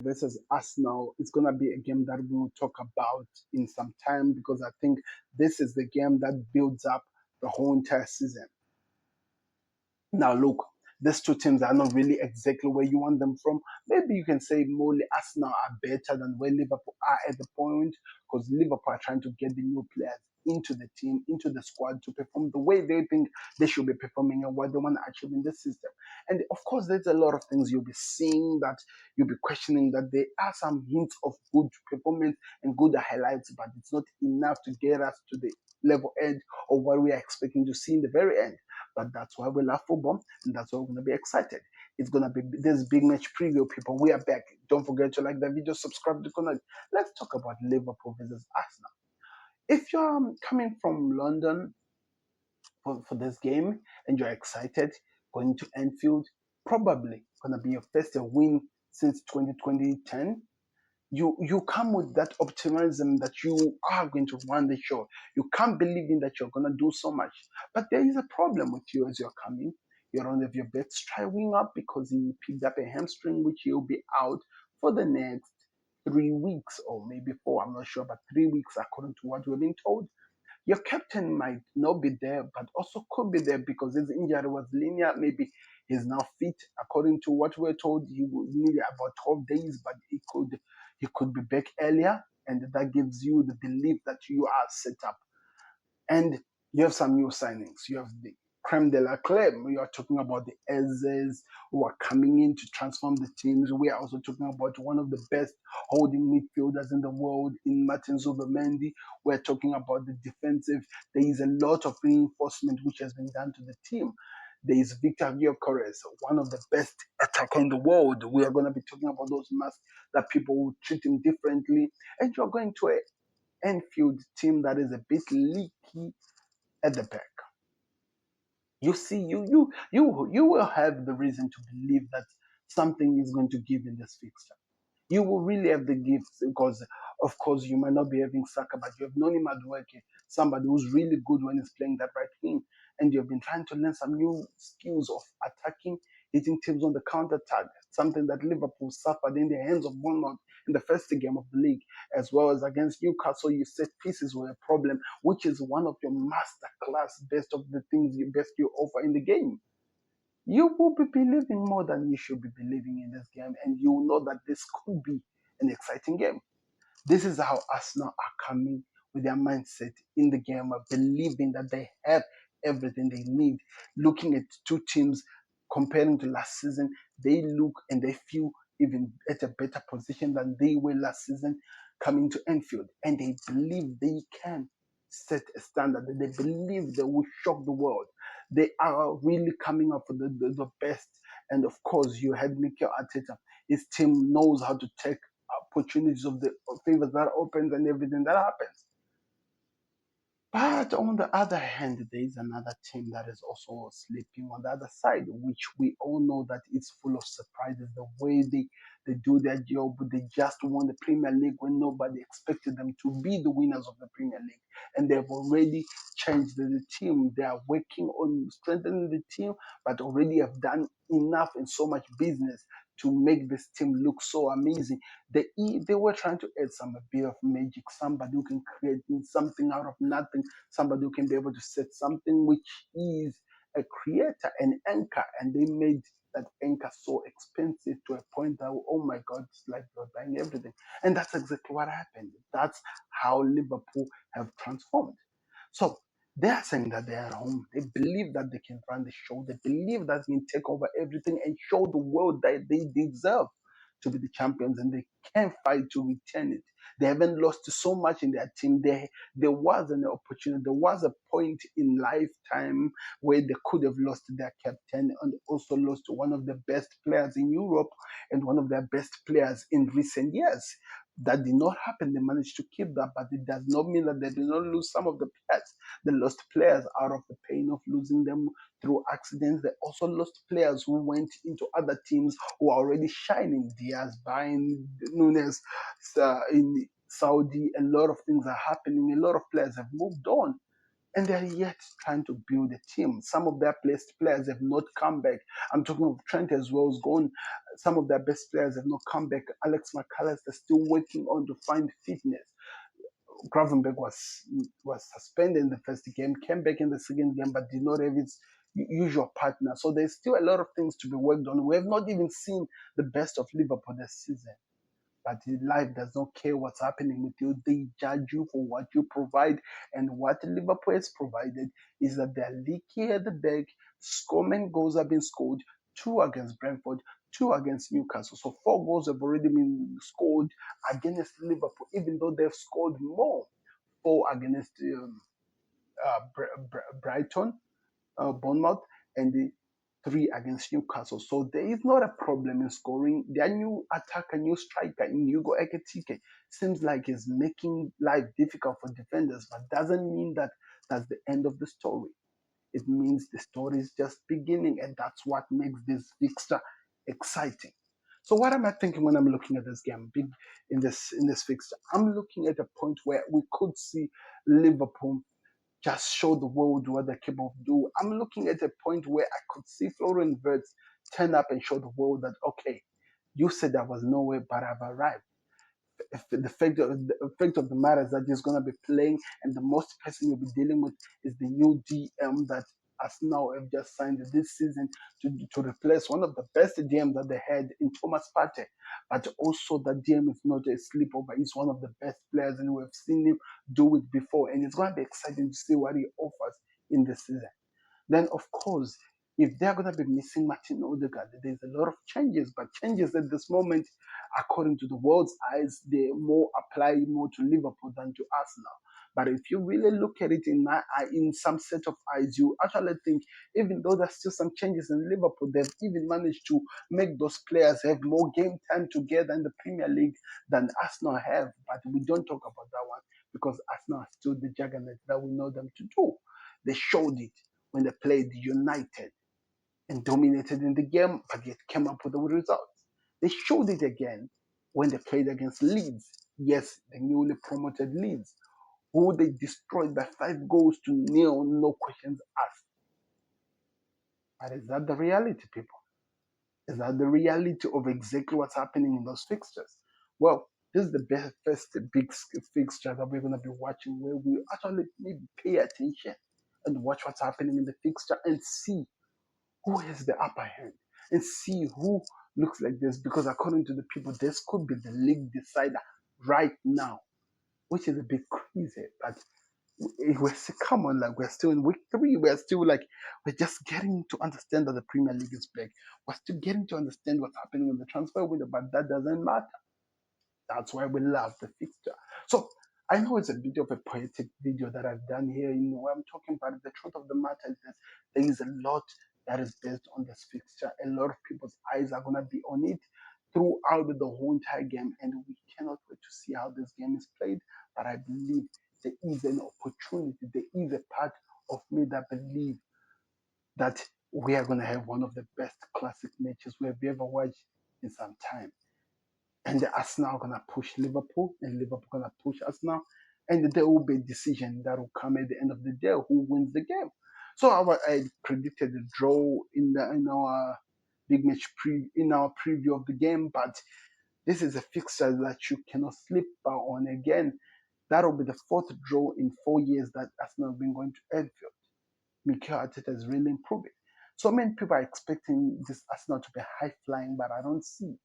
versus Arsenal. It's gonna be a game that we will talk about in some time because I think this is the game that builds up the whole entire season. Now, look, these two teams are not really exactly where you want them from. Maybe you can say more Arsenal are better than where Liverpool are at the point because Liverpool are trying to get the new players into the team, into the squad to perform the way they think they should be performing and what they want to achieve in the system. And of course, there's a lot of things you'll be seeing that you'll be questioning that there are some hints of good performance and good highlights, but it's not enough to get us to the level edge of what we are expecting to see in the very end. But that's why we love football, and that's why we're gonna be excited. It's gonna be this big match preview, people. We are back. Don't forget to like the video, subscribe to the channel. Let's talk about Liverpool versus Arsenal. If you're coming from London for this game and you're excited, going to Anfield, probably gonna be your first win since 2010. You come with that optimism that you are going to run the show. You can't believe in that you're gonna do so much. But there is a problem with you as you're coming. You're on your best try wing up because he picked up a hamstring, which he'll be out for the next 3 weeks or maybe four. I'm not sure, but 3 weeks according to what we've been told. Your captain might not be there, but also could be there because his injury was linear. Maybe he's now fit. According to what we're told, he would need about 12 days, but he could be back earlier, and that gives you the belief that you are set up. And you have some new signings. You have the creme de la creme. We are talking about the Ezes who are coming in to transform the teams. We are also talking about one of the best holding midfielders in the world in Martin Zubimendi. We're talking about the defensive. There is a lot of reinforcement which has been done to the team. There is Victor Gyökeres, one of the best attacker in the world. We are going to be talking about those masks that people will treat him differently. And you're going to a Enfield team that is a bit leaky at the back. You see, you will have the reason to believe that something is going to give in this fixture. You will really have the gifts because, of course, you might not be having Saka, but you have Noni Madueke, somebody who's really good when he's playing that right wing, and you've been trying to learn some new skills of attacking, hitting teams on the counter attack, something that Liverpool suffered in the hands of Bournemouth in the first game of the league, as well as against Newcastle. You set pieces were a problem, which is one of your master class best of the things you best you offer in the game. You will be believing more than you should be believing in this game, and you will know that this could be an exciting game. This is how Arsenal are coming with their mindset in the game, of believing that they have everything they need. Looking at two teams comparing to last season, they look and they feel even at a better position than they were last season coming to Enfield. And they believe they can set a standard. They believe they will shock the world. They are really coming up for the best. And of course, you had Mikel Arteta. His team knows how to take opportunities of the favors that opens and everything that happens. But on the other hand, there is another team that is also sleeping on the other side, which we all know that it's full of surprises. The way they do their job, they just won the Premier League when nobody expected them to be the winners of the Premier League. And they've already changed the team. They are working on strengthening the team, but already have done enough and so much business to make this team look so amazing. They were trying to add some a bit of magic, somebody who can create something out of nothing, somebody who can be able to set something which is a creator, an anchor, and they made that anchor so expensive to a point that, oh my God, it's like they're buying everything. And that's exactly what happened. That's how Liverpool have transformed. So they are saying that they are at home. They believe that they can run the show. They believe that they can take over everything and show the world that they deserve to be the champions and they can fight to return it. They haven't lost so much in their team. There was an opportunity. There was a point in lifetime where they could have lost their captain and also lost one of the best players in Europe and one of their best players in recent years. That did not happen. They managed to keep that, but it does not mean that they did not lose some of the players. They lost players out of the pain of losing them through accidents. They also lost players who went into other teams who are already shining. Diaz, buying Nunes in Saudi. A lot of things are happening. A lot of players have moved on. and they're yet trying to build a team. Some of their best players have not come back. I'm talking of Trent as well as gone. Some of their best players have not come back. Alex McAllister still working on to find fitness. Gravenberg was suspended in the first game, came back in the second game, but did not have his usual partner. So there's still a lot of things to be worked on. We have not even seen the best of Liverpool this season. But life does not care what's happening with you. They judge you for what you provide. And what Liverpool has provided is that they're leaky at the back. Scoreman goals have been scored, two against Brentford, two against Newcastle. So four goals have already been scored against Liverpool, even though they've scored more. Four against Brighton, Bournemouth, and the three against Newcastle. So there is not a problem in scoring. Their new attacker, new striker in Hugo Ekitike seems like he's making life difficult for defenders, but doesn't mean that that's the end of the story. It means the story is just beginning, and that's what makes this fixture exciting. So what am I thinking when I'm looking at this game, big in this fixture? I'm looking at a point where we could see Liverpool just show the world what they're capable of doing. I'm looking at a point where I could see Florian Wirtz turn up and show the world that, okay, you said I was nowhere, but I've arrived. If the fact of the matter is that he's going to be playing, and the most person you'll be dealing with is the new DM that Arsenal have just signed this season to replace one of the best DMs that they had in Thomas Partey. But also, that DM is not a sleepover. He's one of the best players, and we've seen him do it before. And it's going to be exciting to see what he offers in the season. Then, of course, if they're going to be missing Martin Odegaard, there's a lot of changes. But changes at this moment, according to the world's eyes, they more apply more to Liverpool than to Arsenal. But if you really look at it in some set of eyes, you actually think, even though there's still some changes in Liverpool, they've even managed to make those players have more game time together in the Premier League than Arsenal have. But we don't talk about that one because Arsenal are still the juggernaut that we know them to do. They showed it when they played United and dominated in the game, but yet came up with the results. They showed it again when they played against Leeds. Yes, the newly promoted Leeds, who they destroyed by 5 goals to 0, no questions asked. But is that the reality, people? Is that the reality of exactly what's happening in those fixtures? Well, this is the first big fixture that we're going to be watching, where we actually maybe pay attention and watch what's happening in the fixture and see who has the upper hand and see who looks like this. Because according to the people, this could be the league decider right now, which is a bit crazy. But we're still, come on, like we're still in week 3. We're still like we're just getting to understand that the Premier League is back. We're still getting to understand what's happening in the transfer window, but that doesn't matter. That's why we love the fixture. So I know it's a bit of a poetic video that I've done here in where I'm talking about it. The truth of the matter is that there is a lot that is based on this fixture. A lot of people's eyes are gonna be on it throughout the whole entire game, and we cannot wait to see how this game is played. But I believe there is an opportunity. There is a part of me that believe that we are gonna have one of the best classic matches we have ever watched in some time, and the Arsenal gonna push Liverpool, and Liverpool gonna push Arsenal, and there will be a decision that will come at the end of the day who wins the game. So I predicted a draw in our big match in our preview of the game, but this is a fixture that you cannot sleep on again. That will be the fourth draw in 4 years that Arsenal have been going to Anfield. Mikel Arteta is really improving. So many people are expecting this Arsenal to be high flying, but I don't see it.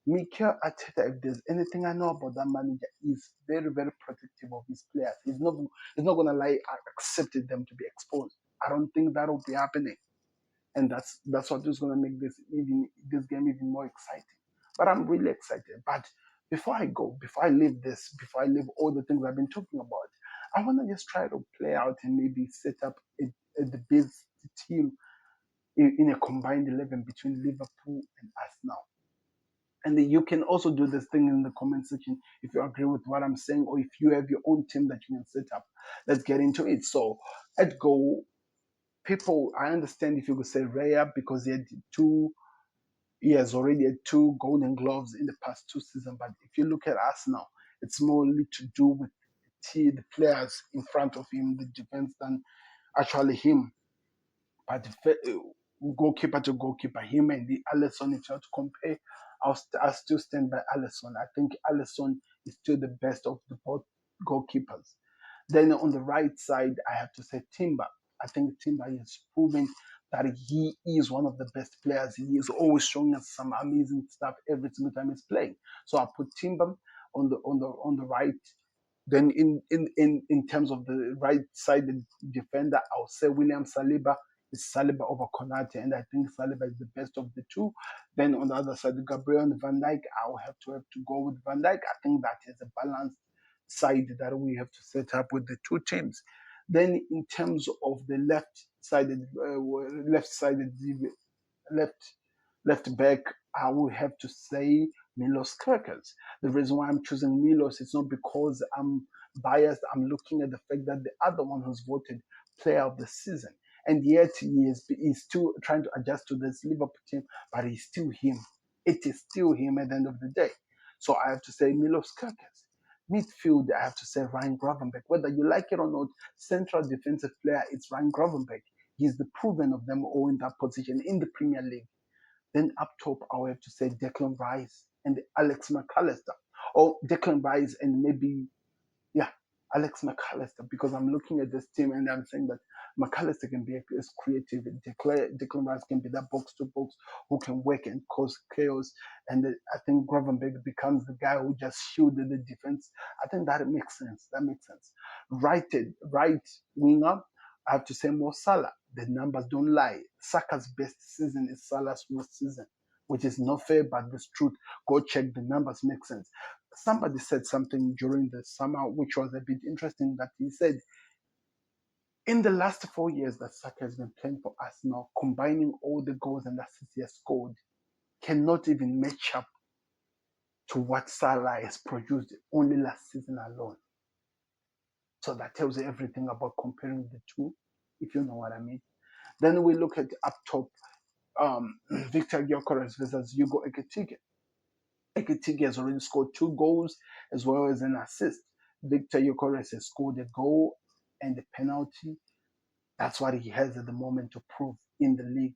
Mikel Arteta, if there's anything I know about that manager, is very, very protective of his players. He's not gonna lie, accepted them to be exposed. I don't think that will be happening, and that's what is gonna make this game even more exciting. But I'm really excited. But before I go, before I leave all the things I've been talking about, I wanna just try to play out and maybe set up the best team in a combined 11 between Liverpool and Arsenal. And then you can also do this thing in the comment section if you agree with what I'm saying, or if you have your own team that you can set up. Let's get into it. So at goal, people, I understand if you could say Raya because he has already had 2 golden gloves in the past 2 seasons. But if you look at Arsenal, it's more to do with the players in front of him, the defense, than actually him. But goalkeeper to goalkeeper, him and the Allison, if you have to compare, I'll still stand by Allison. I think Allison is still the best of the both goalkeepers. Then on the right side, I have to say Timber. I think Timber is proven that he is one of the best players. He is always showing us some amazing stuff every single time he's playing. So I put Timber on the right. Then in terms of the right sided defender, I'll say William Saliba. Is Saliba over Konate, and I think Saliba is the best of the two. Then on the other side, Gabriel and Van Dijk, I'll have to go with Van Dijk. I think that is a balanced side that we have to set up with the two teams. Then in terms of the left left back, I will have to say Milos Kerkez. The reason why I'm choosing Milos is not because I'm biased. I'm looking at the fact that the other one was voted player of the season. And yet he's still trying to adjust to this Liverpool team, but he's still him. It is still him at the end of the day. So I have to say Milos Kerkez. Midfield, I have to say Ryan Gravenberch. Whether you like it or not, central defensive player, it's Ryan Gravenberch. He's the proven of them all in that position in the Premier League. Then up top, I will have to say Declan Rice and Alex McAllister. Or Declan Rice and maybe, yeah, Alex McAllister, because I'm looking at this team and I'm saying that McAllister can be as creative. Declan Rice can be that box to box who can work and cause chaos. And I think Gravenberg becomes the guy who just shielded the defense. I think that makes sense. That makes sense. Right winger, I have to say Mo Salah. The numbers don't lie. Saka's best season is Salah's worst season, which is not fair, but the truth. Go check the numbers, make sense. Somebody said something during the summer, which was a bit interesting, that he said, in the last 4 years that Saka has been playing for us now, combining all the goals and assists he has scored, cannot even match up to what Salah has produced only last season alone. So that tells you everything about comparing the two, if you know what I mean. Then we look at up top, Victor Gyökeres versus Hugo Ekitike. Ekitike has already scored 2 goals as well as an assist. Victor Gyökeres has scored a goal and a penalty. That's what he has at the moment to prove in the league.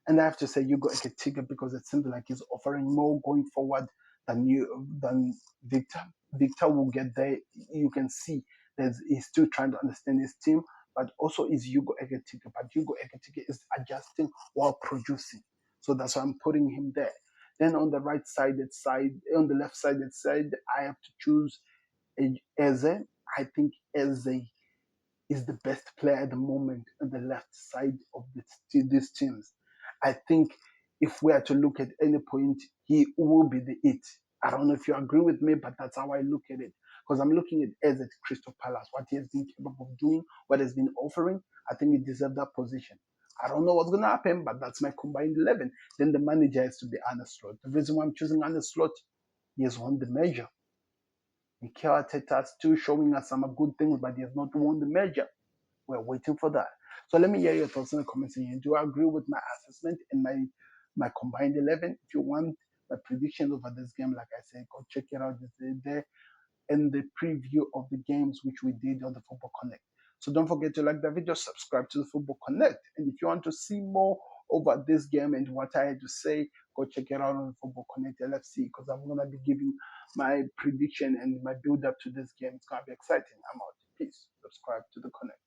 And I have to say Hugo Ekitike because it seems like he's offering more going forward than Victor. Victor will get there. You can see that he's still trying to understand his team, but also is Hugo Ekitike. But Hugo Ekitike is adjusting while producing. So that's why I'm putting him there. Then on the on the left-sided side, I have to choose Eze. I think Eze is the best player at the moment on the left side of these teams. I think if we are to look at any point, he will be the it. I don't know if you agree with me, but that's how I look at it. Because I'm looking at as at Crystal Palace, what he has been capable of doing, what has been offering. I think he deserves that position. I don't know what's going to happen, but that's my combined 11. Then the manager has to be Arne Slot. The reason why I'm choosing Arne Slot, he has won the major. Mikel Arteta is still showing us some good things, but he has not won the major. We're waiting for that. So let me hear your thoughts in the comments section. Do you agree with my assessment and my combined 11? If you want my predictions over this game, like I said, go check it out. It's there in the preview of the games which we did on the Football Connect. So don't forget to like the video, subscribe to the Football Connect. And if you want to see more over this game and what I had to say, go check it out on the Football Connect LFC because I'm going to be giving my prediction and my build up to this game. It's going to be exciting. I'm out. Peace. Subscribe to the Connect.